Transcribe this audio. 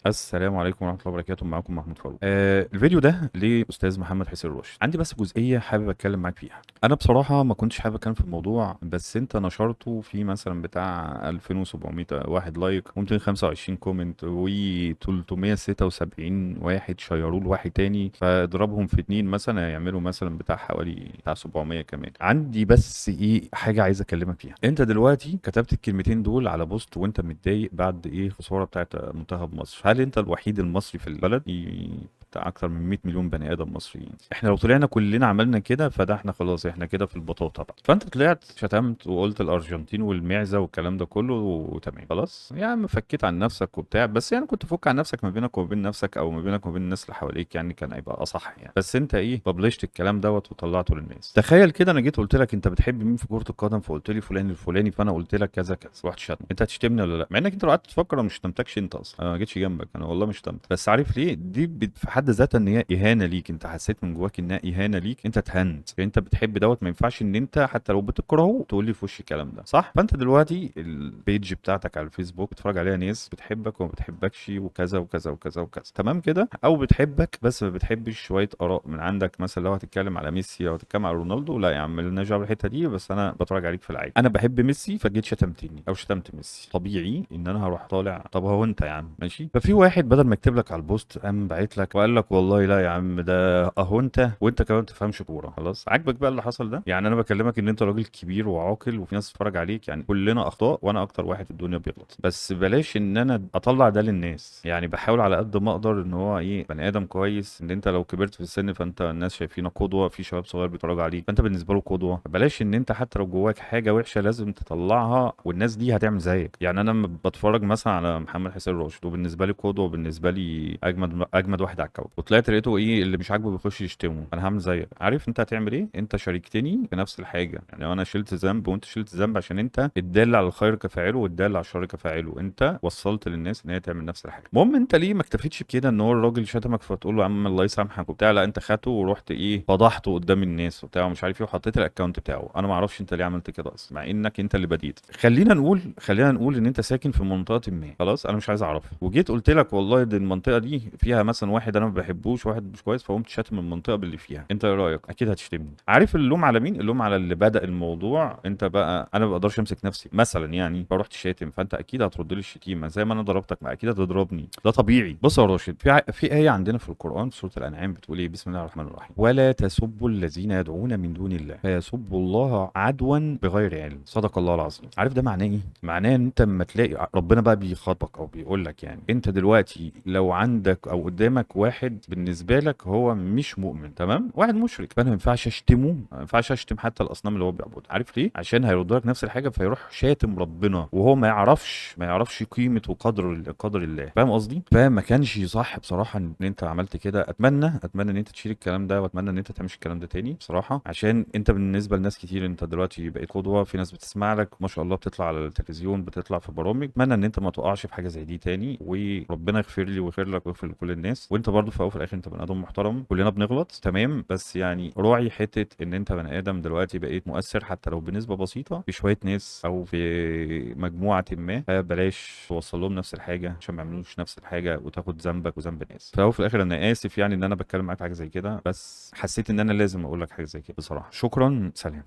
السلام عليكم ورحمة الله وبركاته. معاكم محمود فاروق. الفيديو ده لأستاذ محمد حسين راشد. عندي بس جزئية حابب أتكلم معاك فيها. أنا بصراحة ما كنتش حابب أتكلم في الموضوع، بس أنت نشرته في مثلا بتاع 2700 واحد لايك و225 كومنت و376 واحد شيروه لواحد تاني، فاضربهم في اتنين مثلا هيعملوا مثلا بتاع حوالي بتاع 700 كمان. عندي بس إيه حاجة عايز أكلمك فيها. أنت دلوقتي كتبت الكلمتين دول على بوست وأنت متضايق بعد إيه الخسارة بتاعت منتخب مصر. هل انت الوحيد المصري في البلد؟ بتاع اكتر من 100 مليون بني ادم مصريين. احنا لو طلعنا كلنا عملنا كده فده احنا خلاص احنا كده في البطاطا بقى. فانت طلعت شتمت وقلت الارجنتين والمعزه والكلام ده كله وتمام خلاص يا عم، فكيت عن نفسك وبتاع، بس يعني كنت فك عن نفسك ما بينك وما بين نفسك او ما بينك وما بين الناس اللي حواليك، يعني كان هيبقى اصح يعني. بس انت ايه ببلشت الكلام دوت وطلعته للناس. تخيل كده انا جيت قلت لك انت بتحب مين في كرة القدم، فقلت لي فلان الفلاني، فانا قلت لك كذا كذا، رحت شتم. انت هتشتمني ولا لا؟ مع انك انت لو قعدت تفكر انا مش شتمتكش انت اصلا، انا ما جيتش جنبك، انا والله مش شتمت. بس عارف ليه دي في حد ذاتها ان هي اهانه ليك، انت حسيت من جواك انها اهانه ليك، انت اتهنت. انت بتحب دوت، ما ينفعش ان انت حتى لو بتكرهه تقول لي في وش الكلام ده، صح؟ فانت دلوقتي البيج بتاعتك على الفيسبوك بتتفرج عليها ناس بتحبك وما بتحبكش وكذا وكذا وكذا وكذا، تمام كده؟ او بتحبك بس ما بتحبش شويه اراء من عندك، مثلا لو هتتكلم على ميسي او هتتكلم على رونالدو، لا يا عم مالناش دعوه بالحته دي، بس انا بتفرج عليك في العادي. انا بحب ميسي فجيت شتمتني او شتمت ميسي، طبيعي ان انا هروح طالع طب هو انت يا عم ماشي. ففي واحد بدل ما يكتب لك على البوست قام باعت لك وقال لك والله لا يا عم ده اهو انت وانت كمان ما تفهمش كوره. خلاص عاجبك بقى اللي حصل ده؟ يعني انا بكلمك ان انت راجل كبير وعاقل وفي ناس تتفرج عليك، يعني كلنا اخطاء وانا اكتر واحد في الدنيا بيغلط، بس بلاش ان انا اطلع ده للناس. يعني بحاول على قد ما اقدر ان هو ايه بني ادم كويس، ان انت لو كبرت في السن فانت الناس شايفينك قدوه، في شباب صغير بيتفرجوا عليك فانت بالنسبه له قدوه. بلاش ان انت حتى لو جواك حاجه وحشه لازم تطلعها والناس دي هتعمل زيك. يعني انا لما بتفرج مثلا على محمد حسين راشد وبالنسبه لي قدوه وبالنسبه لي اجمد واحد على الكوكب، وطلعت لقيته ايه اللي مش عاجبه بيخش يشتمه، انا هعمل زيك. عارف انت هتعمل ايه؟ انت شاركتني في نفس الحاجه، يعني انا شلت ذنب وانت شلت ذنب عشان انت الدال على الخير كفاعله والدال على الشر كفاعله، انت وصلت للناس ان هي تعمل نفس الحاجه. المهم انت ليه ما اكتفيتش بكده ان هو الراجل شتمك فتقول له يا عم الله يسامحك وبتاع؟ لا انت خدته ورحت ايه فضحته قدام الناس وبتاع ومش عارف ايه وحطيت الاكونت بتاعه. انا ما اعرفش انت ليه عملت كده اصلا مع انك انت اللي بديت. خلينا نقول ان انت ساكن في منطقه ما، خلاص انا مش عايز اعرفها، وجيت قلت لك والله دي المنطقه دي فيها مثلا واحد انا ما بحبوش واحد مش كويس، فقمت شاتم المنطقه باللي فيها، انت ايه رايك؟ اكيد هتشتمني. عارف اللوم على مين؟ اللوم على اللي بدأ الموضوع. انت بقى انا ما بقدرش امسك نفسي مثلا يعني فرحت شاتم، فانت اكيد هترد لي الشتيمه زي ما انا ضربتك، ما اكيد هتضربني، ده طبيعي. بص يا راشد، في ايه عندنا في القران في سوره الانعام بتقول ايه؟ بسم الله الرحمن الرحيم: ولا تسبوا الذين يدعون من دون الله فيسبوا الله عدوا بغير علم. صدق الله العظيم. عارف ده معناه ايه؟ معناه ان انت لما تلاقي ربنا بقى بيخاطبك او بيقول لك، يعني انت دلوقتي لو عندك او قدامك واحد بالنسبه لك هو مش مؤمن، تمام، واحد مشرك، فانا ما ينفعش اشتمه، ما ينفعش اشتم حتى الاصنام اللي هو بيعبدها. عارف ليه؟ عشان هيرد لك نفس الحاجه فيروح شاتم ربنا وهو ما يعرفش قيمه قدر الله. فاهم قصدي؟ فما كانش صح بصراحه ان انت عملت كده. اتمنى ان انت تشيل الكلام ده، واتمنى ان انت تعملش الكلام ده تاني بصراحه، عشان انت بالنسبه لناس كتير انت دلوقتي بقيت قدوه، في ناس بتسمع لك ما شاء الله، بتطلع على التلفزيون، بتطلع في برامج. اتمنى ان انت ما تقعش في حاجه زي دي تاني، وربنا يغفر لي ويغفر لك ويغفر لكل الناس. وانت برضو في الاول وفي الاخر انت بني ادم محترم، كلنا بنغلط تمام، بس يعني راعي حته ان انت بني ادم دلوقتي بقيت مؤثر حتى لو بنسبه بسيطه في شويه ناس او في مجموعه ما، فبلاش توصل لهم نفس الحاجه عشان ما يعملوش نفس الحاجه وتاخد ذنبك وذنب الناس. في الاول وفي الاخر انا اسف يعني ان انا بتكلم معاك في حاجه زي كده، بس حسيت ان انا لازم اقول لك حاجه زي كده بصراحه. شكرا، سلام.